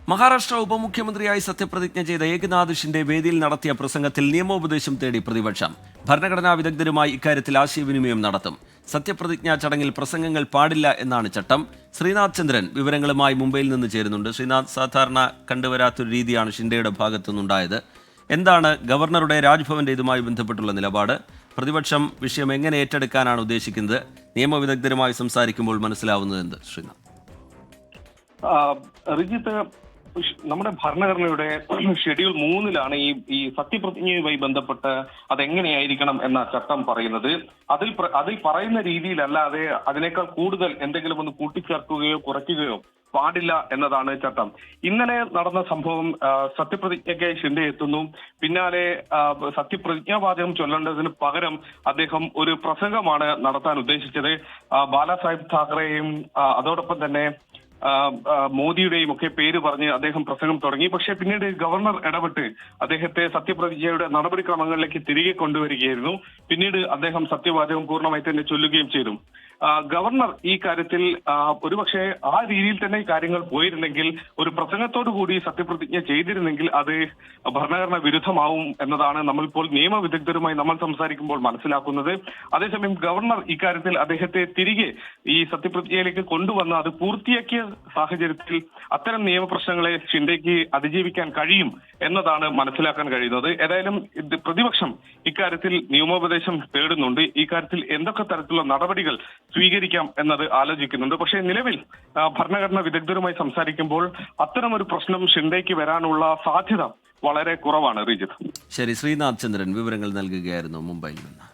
മഹാരാഷ്ട്ര ഉപമുഖ്യമന്ത്രിയായി സത്യപ്രതിജ്ഞ ചെയ്ത ഏകനാഥ് ഷിൻഡെ വേദിയിൽ നടത്തിയ പ്രസംഗത്തിൽ നിയമോപദേശം തേടി പ്രതിപക്ഷം. ഭരണഘടനാ വിദഗ്ധരുമായി ഇക്കാര്യത്തിൽ ആശയവിനിമയം നടത്തും. സത്യപ്രതിജ്ഞാ ചടങ്ങിൽ പ്രസംഗങ്ങൾ പാടില്ല എന്നാണ് ചട്ടം. ശ്രീനാഥ് ചന്ദ്രൻ വിവരങ്ങളുമായി മുംബൈയിൽ നിന്ന് ചേരുന്നുണ്ട്. ശ്രീനാഥ്, സാധാരണ കണ്ടുവരാത്തൊരു രീതിയാണ് ഷിൻഡെയുടെ ഭാഗത്തുനിന്നുണ്ടായത്. എന്താണ് ഗവർണറുടെ രാജ്ഭവന്റെ ഇതുമായി ബന്ധപ്പെട്ടുള്ള നിലപാട്? പ്രതിപക്ഷം വിഷയം എങ്ങനെ ഏറ്റെടുക്കാനാണ് ഉദ്ദേശിക്കുന്നത്? നിയമവിദഗ്ധരുമായി സംസാരിക്കുമ്പോൾ മനസ്സിലാവുന്നത് എന്ത്? ശ്രീനാഥ്. റിജിത്ത്, നമ്മുടെ ഭരണഘടനയുടെ ഷെഡ്യൂൾ 3-ലാണ് ഈ സത്യപ്രതിജ്ഞയുമായി ബന്ധപ്പെട്ട് അതെങ്ങനെയായിരിക്കണം എന്ന ചട്ടം പറയുന്നത്. അതിൽ പറയുന്ന രീതിയിലല്ലാതെ അതിനേക്കാൾ കൂടുതൽ എന്തെങ്കിലും ഒന്ന് കൂട്ടിച്ചേർക്കുകയോ കുറയ്ക്കുകയോ പാടില്ല എന്നതാണ് ചട്ടം. ഇന്നലെ നടന്ന സംഭവം, സത്യപ്രതിജ്ഞയ്ക്കായി ഷിൻഡെ എത്തുന്നു. പിന്നാലെ സത്യപ്രതിജ്ഞാവാചകം ചൊല്ലേണ്ടതിന് പകരം അദ്ദേഹം ഒരു പ്രസംഗമാണ് നടത്താൻ ഉദ്ദേശിച്ചത്. ബാലാസാഹിബ് താക്കറെയും അതോടൊപ്പം തന്നെ മോദിയുടെയും ഒക്കെ പേര് പറഞ്ഞ് അദ്ദേഹം പ്രസംഗം തുടങ്ങി. പക്ഷെ പിന്നീട് ഗവർണർ ഇടപെട്ട് അദ്ദേഹത്തെ സത്യപ്രതിജ്ഞയുടെ നടപടിക്രമങ്ങളിലേക്ക് തിരികെ കൊണ്ടുവരികയായിരുന്നു. പിന്നീട് അദ്ദേഹം സത്യവാചകം പൂർണ്ണമായി തന്നെ ചൊല്ലുകയും ചെയ്തു. ഗവർണർ ഈ കാര്യത്തിൽ ഒരുപക്ഷെ ആ രീതിയിൽ തന്നെ കാര്യങ്ങൾ പോയിരുന്നെങ്കിൽ, ഒരു പ്രസംഗത്തോടു കൂടി സത്യപ്രതിജ്ഞ ചെയ്തിരുന്നെങ്കിൽ അത് ഭരണഘടന വിരുദ്ധമാവും എന്നതാണ് നമ്മളിപ്പോൾ നിയമവിദഗ്ധരുമായി നമ്മൾ സംസാരിക്കുമ്പോൾ മനസ്സിലാക്കുന്നത്. അതേസമയം ഗവർണർ ഇക്കാര്യത്തിൽ അദ്ദേഹത്തെ തിരികെ ഈ സത്യപ്രതിജ്ഞയിലേക്ക് കൊണ്ടുവന്ന് അത് പൂർത്തിയാക്കിയ സാഹചര്യത്തിൽ അത്തരം നിയമപ്രശ്നങ്ങളെ ഷിൻഡെക്ക് അതിജീവിക്കാൻ കഴിയും എന്നതാണ് മനസ്സിലാക്കാൻ കഴിയുന്നത്. ഏതായാലും പ്രതിപക്ഷം ഇക്കാര്യത്തിൽ നിയമോപദേശം തേടുന്നുണ്ട്. ഇക്കാര്യത്തിൽ എന്തൊക്കെ തരത്തിലുള്ള നടപടികൾ സ്വീകരിക്കാം എന്നത് ആലോചിക്കുന്നുണ്ട്. പക്ഷേ നിലവിൽ ഭരണഘടനാ വിദഗ്ധരുമായി സംസാരിക്കുമ്പോൾ അത്തരമൊരു പ്രശ്നം ഷിൻഡെക്ക് വരാനുള്ള സാധ്യത വളരെ കുറവാണ്. റിജിത്ത്. ശരി, ശ്രീനാഥ് ചന്ദ്രൻ വിവരങ്ങൾ നൽകുകയായിരുന്നു മുംബൈയിൽ നിന്ന്.